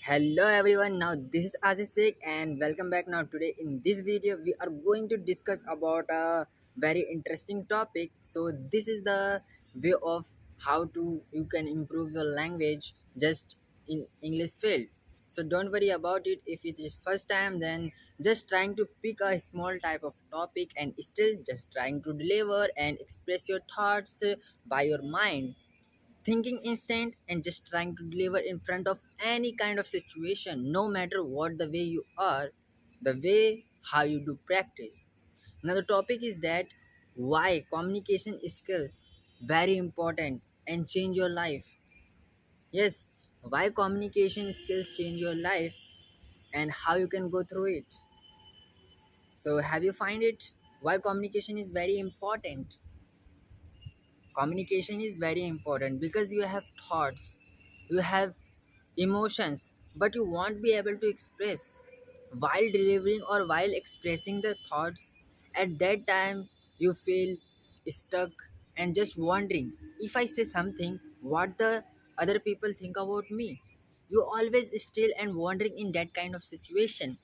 Hello everyone, now this is Asif Sheikh and welcome back. Now today in this video we are going to discuss about a very interesting topic. So this is the way of how to you can improve your language just in English field. So don't worry about it if it is first time, then just trying to pick a small type of topic and still just trying to deliver and express your thoughts by your mind, thinking instant and just trying to deliver in front of any kind of situation, no matter what the way you are, the way how you do practice. Now the topic is that why communication skills very important and change your life. Yes, why communication skills change your life and how you can go through it. So have you find it why communication is very important? Communication is very important because you have thoughts, you have emotions, but you won't be able to express while delivering or while expressing the thoughts. At that time you feel stuck and just wondering, if I say something, what the other people think about me. You always still and wondering in that kind of situation.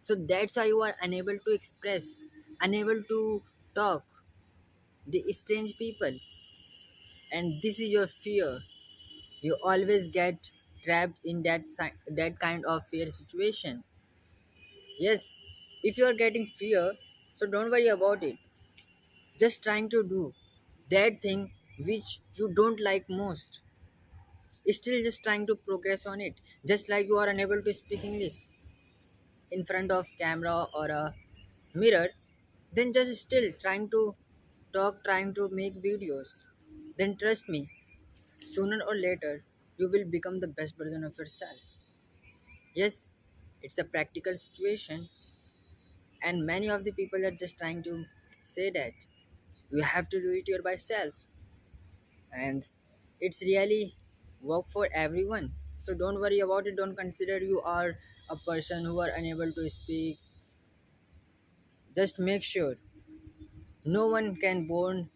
So that's why you are unable to express, unable to talk the strange people, and this is your fear. You always get trapped in that kind of fear situation. Yes, if you are getting fear, so don't worry about it. Just trying to do that thing which you don't like most, still just trying to progress on it. Just like you are unable to speak English in front of camera or a mirror, then just still trying to talk, trying to make videos, then trust me, sooner or later you will become the best version of yourself. Yes, it's a practical situation, and many of the people are just trying to say that you have to do it your by self, and it's really work for everyone. So don't worry about it. Don't consider you are a person who are unable to speak. Just make sure no one can born,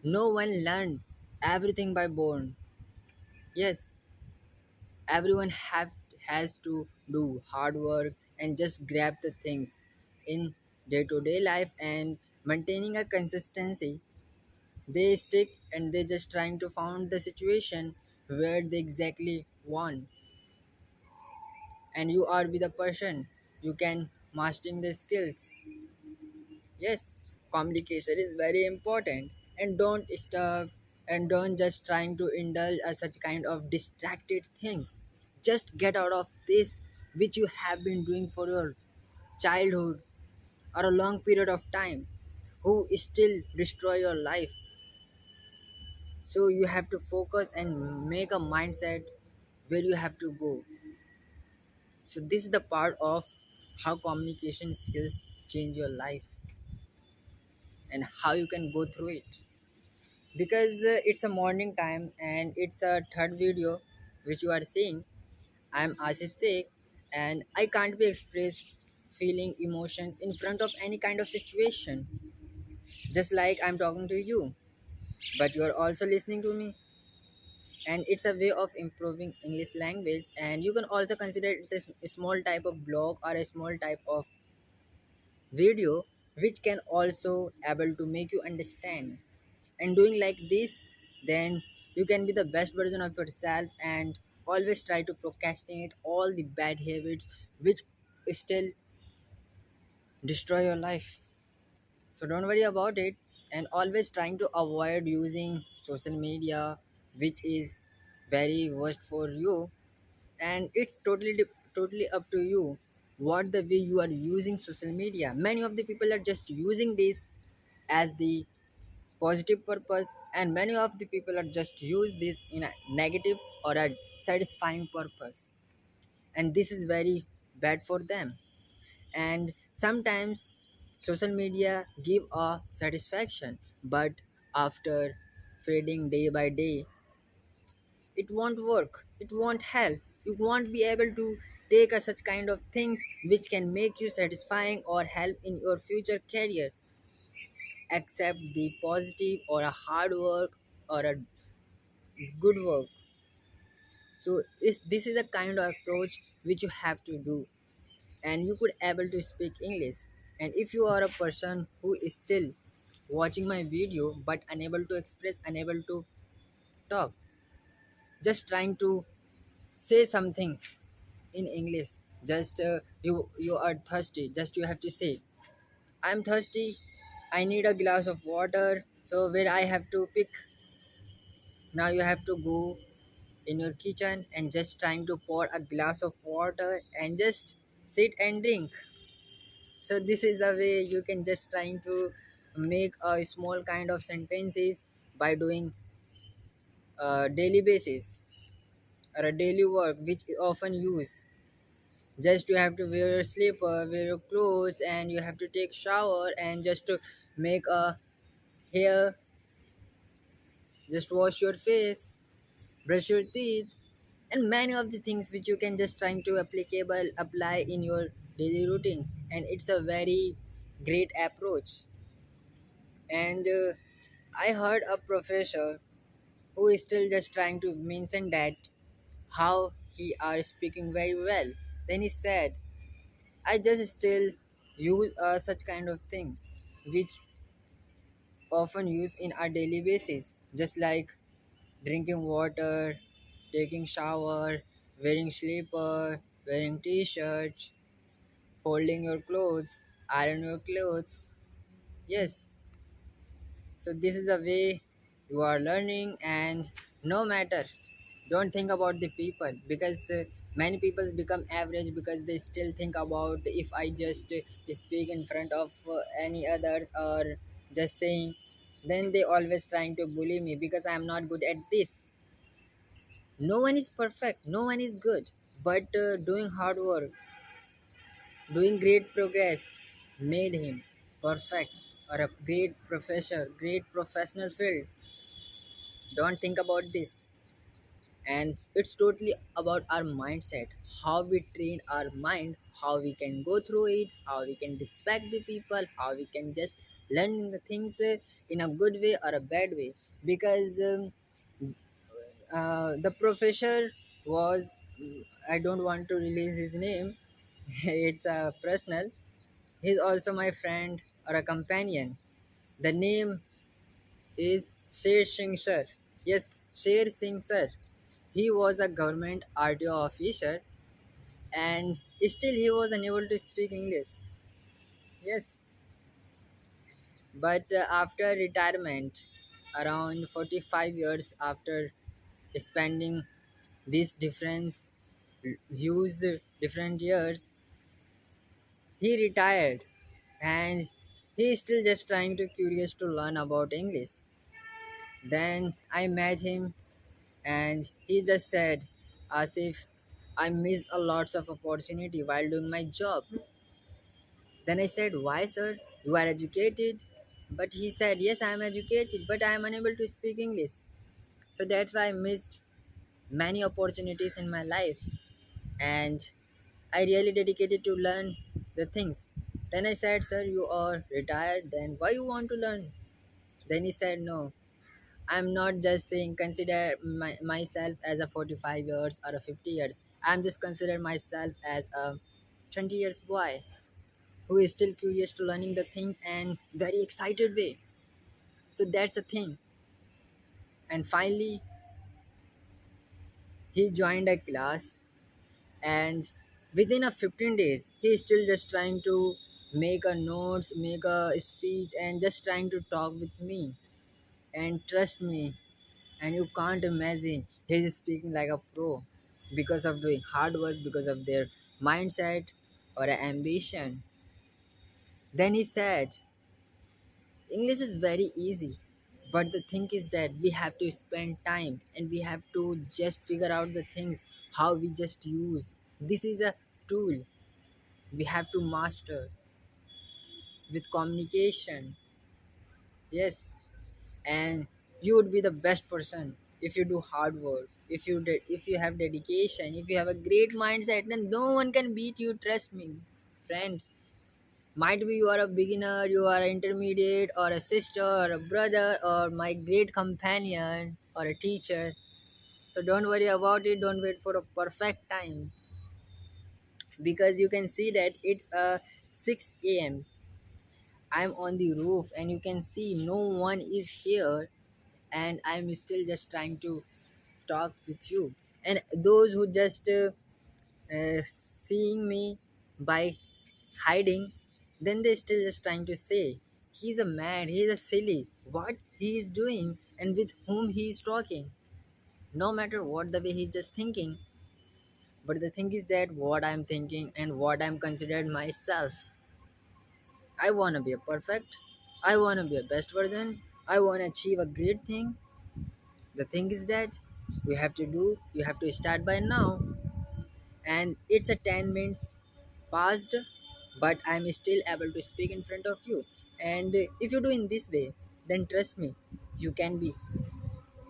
no one learn everything by born. Yes, everyone has to do hard work and just grab the things in day-to-day life and maintaining a consistency. They stick and they just trying to found the situation where they exactly want, and you are with the person you can mastering the skills. Yes, communication is very important, and don't stop and don't just trying to indulge such kind of distracted things. Just get out of this which you have been doing for your childhood or a long period of time, who still destroy your life. So you have to focus and make a mindset where you have to go. So this is the part of how communication skills change your life and how you can go through it. Because it's a morning time and it's a third video which you are seeing. I'm Asif Sheikh, and I can't be expressed feeling emotions in front of any kind of situation, just like I'm talking to you, but you are also listening to me. And it's a way of improving English language, and you can also consider it's a small type of blog or a small type of video which can also able to make you understand. And doing like this, then you can be the best version of yourself and always try to procrastinate all the bad habits which still destroy your life. So don't worry about it, and always trying to avoid using social media, which is very worst for you. And it's totally up to you what the way you are using social media. Many of the people are just using this as the positive purpose, and many of the people are just use this in a negative or a satisfying purpose, and this is very bad for them. And sometimes social media give a satisfaction, but after fading day by day, it won't work, it won't help. You won't be able to take a such kind of things which can make you satisfying or help in your future career, except the positive or a hard work or a good work. So this is a kind of approach which you have to do, and you could able to speak English. And if you are a person who is still watching my video but unable to express, unable to talk, just trying to say something in English, just you are thirsty, just you have to say, I'm thirsty, I need a glass of water. So where I have to pick, now you have to go in your kitchen and just trying to pour a glass of water and just sit and drink. So this is the way you can just trying to make a small kind of sentences by doing a daily basis or a daily work which is often use. Just you have to wear your slipper, wear your clothes, and you have to take shower and just to make a hair, just wash your face, brush your teeth, and many of the things which you can just trying to applicable apply in your daily routines. And it's a very great approach. And I heard a professor who is still just trying to mention that how he are speaking very well. Then he said, I just still use such kind of thing which often use in our daily basis, just like drinking water, taking shower, wearing slipper, wearing t-shirt, folding your clothes, iron your clothes. Yes, so this is the way you are learning. And no matter, don't think about the people, because many people become average because they still think about, if I just speak in front of any others or just saying, then they always trying to bully me because I am not good at this. No one is perfect, no one is good, but doing hard work, doing great progress made him perfect or a great professor, great professional field. Don't think about this. And it's totally about our mindset, how we train our mind, how we can go through it, how we can respect the people, how we can just learn the things in a good way or a bad way. Because the professor was, I don't want to release his name, it's personal. He's also my friend or a companion. The name is Sher Singh sir. Yes, Sher Singh sir. He was a government RTO officer, and still he was unable to speak English. Yes, but after retirement, around 45 years after spending these different views, different years, he retired, and he is still just trying to curious to learn about English. Then I met him, and he just said, Asif, I missed a lots of opportunity while doing my job. Then I said, why, sir? You are educated. But he said, yes, I am educated, but I am unable to speak English. So that's why I missed many opportunities in my life. And I really dedicated to learn the things. Then I said, sir, you are retired, then why you want to learn? Then he said, no, I'm not just saying consider myself as a 45 years or a 50 years. I'm just consider myself as a 20 years boy who is still curious to learning the things and very excited way. So that's the thing. And finally, he joined a class, and within a 15 days, he is still just trying to make a notes, make a speech, and just trying to talk with me. And trust me, and you can't imagine, he is speaking like a pro because of doing hard work, because of their mindset or ambition. Then he said, English is very easy, but the thing is that we have to spend time and we have to just figure out the things how we just use. This is a tool we have to master with communication. Yes, and you would be the best person if you do hard work. If you have dedication, if you have a great mindset, then no one can beat you. Trust me, friend. Might be you are a beginner, you are an intermediate, or a sister, or a brother, or my great companion, or a teacher. So don't worry about it. Don't wait for a perfect time, because you can see that it's 6 a.m. I'm on the roof and you can see no one is here, and I'm still just trying to talk with you. And those who just seeing me by hiding, then they still just trying to say, he's a mad, he's a silly, what he is doing and with whom he is talking. No matter what the way he's just thinking, but the thing is that what I'm thinking and what I'm considered myself, I want to be a perfect, I want to be a best version, I want to achieve a great thing. The thing is that you have to start by now, and it's a 10 minutes past, but I'm still able to speak in front of you. And if you do in this way, then trust me, you can be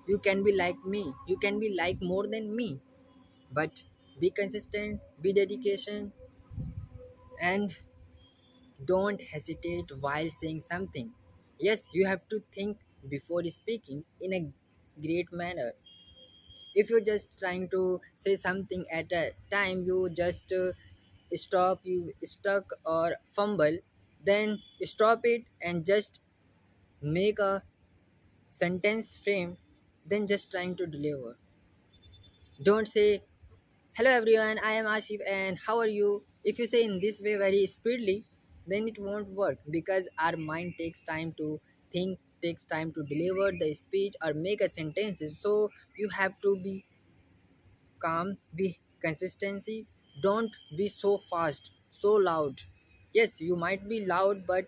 you can be like me, you can be like more than me. But be consistent, be dedication, and don't hesitate while saying something. Yes, you have to think before speaking in a great manner. If you're just trying to say something at a time, you just stop, you stuck or fumble, then stop it and just make a sentence frame, then just trying to deliver. Don't say, hello everyone, I am Asif and how are you? If you say in this way very speedily, then it won't work, because our mind takes time to think, takes time to deliver the speech or make a sentences. So you have to be calm, be consistency. Don't be so fast, so loud. Yes, you might be loud, but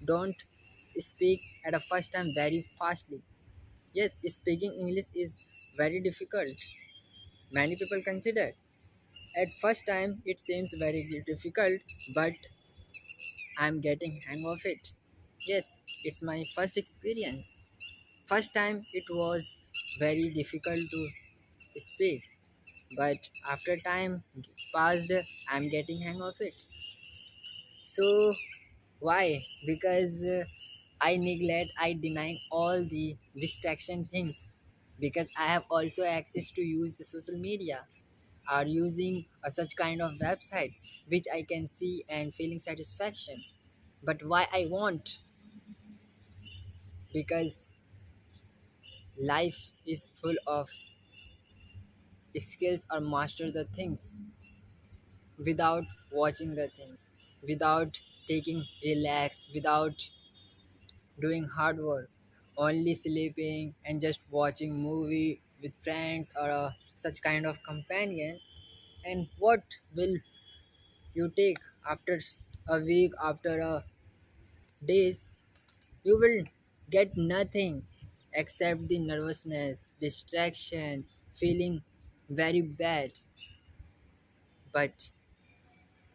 don't speak at a first time very fastly. Yes, speaking English is very difficult. Many people consider. At first time it seems very difficult, but I'm getting hang of it. Yes, it's my first experience. First time it was very difficult to speak, but after time passed, I'm getting hang of it. So why? Because I neglect, I deny all the distraction things, because I have also access to use the social media or using such kind of website which I can see and feeling satisfaction. But why I want? Because life is full of skills or master the things without watching the things, without taking relax, without doing hard work, only sleeping and just watching movie with friends or such kind of companion. And what will you take after a week, after a days? You will get nothing except the nervousness, distraction, feeling very bad. But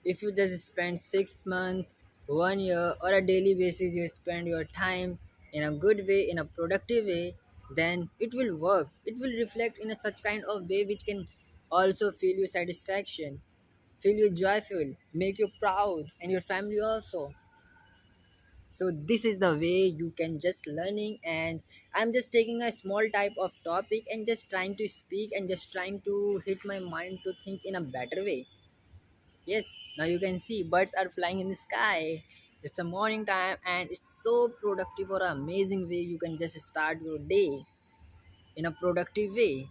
if you just spend 6 months, 1 year, or a daily basis, you spend your time in a good way, in a productive way, then it will work. It will reflect in a such kind of way which can also feel you satisfaction, feel you joyful, make you proud, and your family also. So this is the way you can just learning, and I'm just taking a small type of topic and just trying to speak and just trying to hit my mind to think in a better way. Yes, now you can see birds are flying in the sky. It's a morning time and it's so productive or amazing way you can just start your day in a productive way.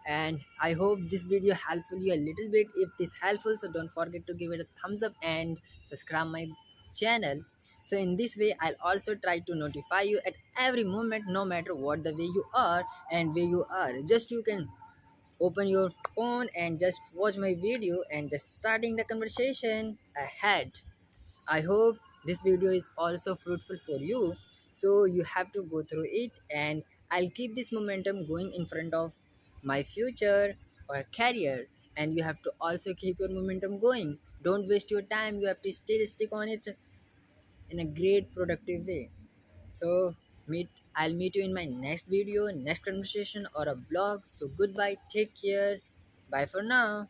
And I hope this video helpful you a little bit. If this helpful, so don't forget to give it a thumbs up and subscribe my channel. So in this way I'll also try to notify you at every moment, no matter what the way you are and where you are. Just you can open your phone and just watch my video and just starting the conversation ahead. I hope this video is also fruitful for you. So you have to go through it, and I'll keep this momentum going in front of my future or career. And you have to also keep your momentum going. Don't waste your time. You have to still stick on it in a great productive way. So I'll meet you in my next video, next conversation or a vlog. So goodbye, take care. Bye for now.